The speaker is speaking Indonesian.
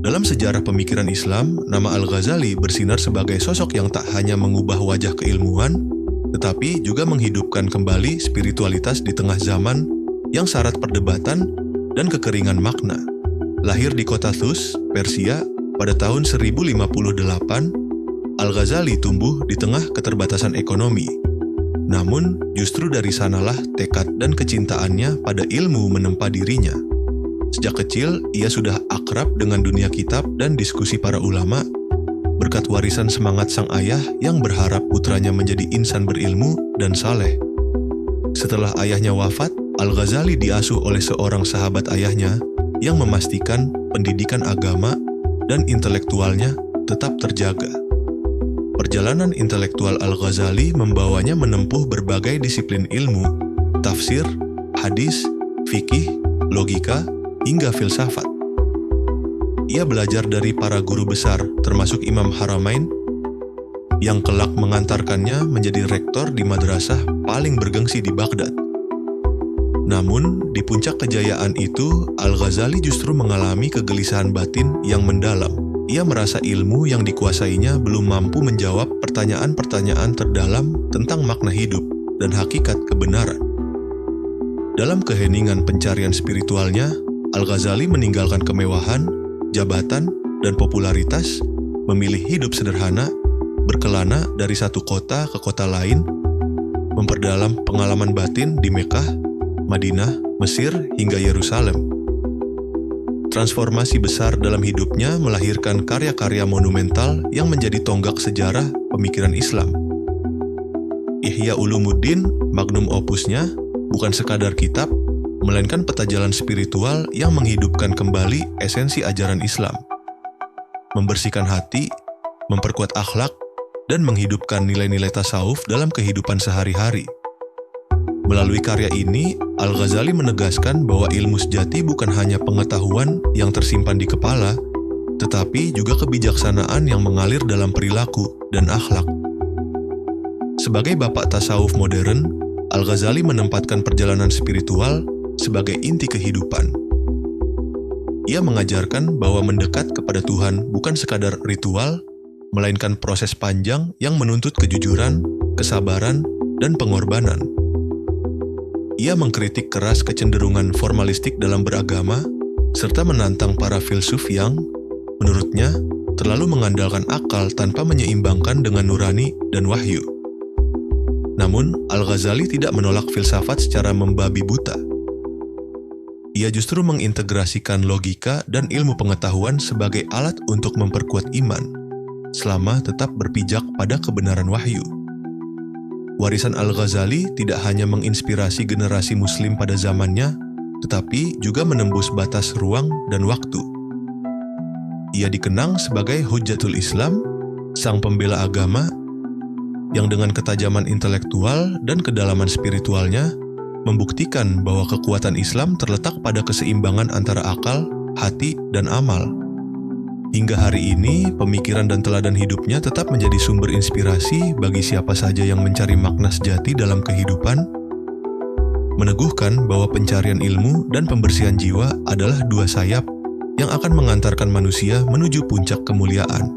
Dalam sejarah pemikiran Islam, nama Al-Ghazali bersinar sebagai sosok yang tak hanya mengubah wajah keilmuan, tetapi juga menghidupkan kembali spiritualitas di tengah zaman yang syarat perdebatan dan kekeringan makna. Lahir di kota Thus, Persia, pada tahun 1058, Al-Ghazali tumbuh di tengah keterbatasan ekonomi. Namun, justru dari sanalah tekad dan kecintaannya pada ilmu menempa dirinya. Sejak kecil, ia sudah akrab dengan dunia kitab dan diskusi para ulama, berkat warisan semangat sang ayah yang berharap putranya menjadi insan berilmu dan saleh. Setelah ayahnya wafat, Al-Ghazali diasuh oleh seorang sahabat ayahnya yang memastikan pendidikan agama dan intelektualnya tetap terjaga. Perjalanan intelektual Al-Ghazali membawanya menempuh berbagai disiplin ilmu, tafsir, hadis, fikih, logika, hingga filsafat. Ia belajar dari para guru besar, termasuk Imam Haramain, yang kelak mengantarkannya menjadi rektor di madrasah paling bergengsi di Baghdad. Namun, di puncak kejayaan itu, Al-Ghazali justru mengalami kegelisahan batin yang mendalam. Ia merasa ilmu yang dikuasainya belum mampu menjawab pertanyaan-pertanyaan terdalam tentang makna hidup dan hakikat kebenaran. Dalam keheningan pencarian spiritualnya, Al-Ghazali meninggalkan kemewahan, jabatan, dan popularitas, memilih hidup sederhana, berkelana dari satu kota ke kota lain, memperdalam pengalaman batin di Mekah, Madinah, Mesir, hingga Yerusalem. Transformasi besar dalam hidupnya melahirkan karya-karya monumental yang menjadi tonggak sejarah pemikiran Islam. Ihya Ulumuddin, magnum opusnya, bukan sekadar kitab, melainkan peta jalan spiritual yang menghidupkan kembali esensi ajaran Islam, membersihkan hati, memperkuat akhlak, dan menghidupkan nilai-nilai tasawuf dalam kehidupan sehari-hari. Melalui karya ini, Al-Ghazali menegaskan bahwa ilmu sejati bukan hanya pengetahuan yang tersimpan di kepala, tetapi juga kebijaksanaan yang mengalir dalam perilaku dan akhlak. Sebagai bapak tasawuf modern, Al-Ghazali menempatkan perjalanan spiritual sebagai inti kehidupan. Ia mengajarkan bahwa mendekat kepada Tuhan bukan sekadar ritual, melainkan proses panjang yang menuntut kejujuran, kesabaran, dan pengorbanan. Ia mengkritik keras kecenderungan formalistik dalam beragama, serta menantang para filsuf yang, menurutnya, terlalu mengandalkan akal tanpa menyeimbangkan dengan nurani dan wahyu. Namun, Al-Ghazali tidak menolak filsafat secara membabi buta. Ia justru mengintegrasikan logika dan ilmu pengetahuan sebagai alat untuk memperkuat iman, selama tetap berpijak pada kebenaran wahyu. Warisan Al-Ghazali tidak hanya menginspirasi generasi muslim pada zamannya, tetapi juga menembus batas ruang dan waktu. Ia dikenang sebagai Hujjatul Islam, sang pembela agama, yang dengan ketajaman intelektual dan kedalaman spiritualnya, membuktikan bahwa kekuatan Islam terletak pada keseimbangan antara akal, hati, dan amal. Hingga hari ini, pemikiran dan teladan hidupnya tetap menjadi sumber inspirasi bagi siapa saja yang mencari makna sejati dalam kehidupan, meneguhkan bahwa pencarian ilmu dan pembersihan jiwa adalah dua sayap yang akan mengantarkan manusia menuju puncak kemuliaan.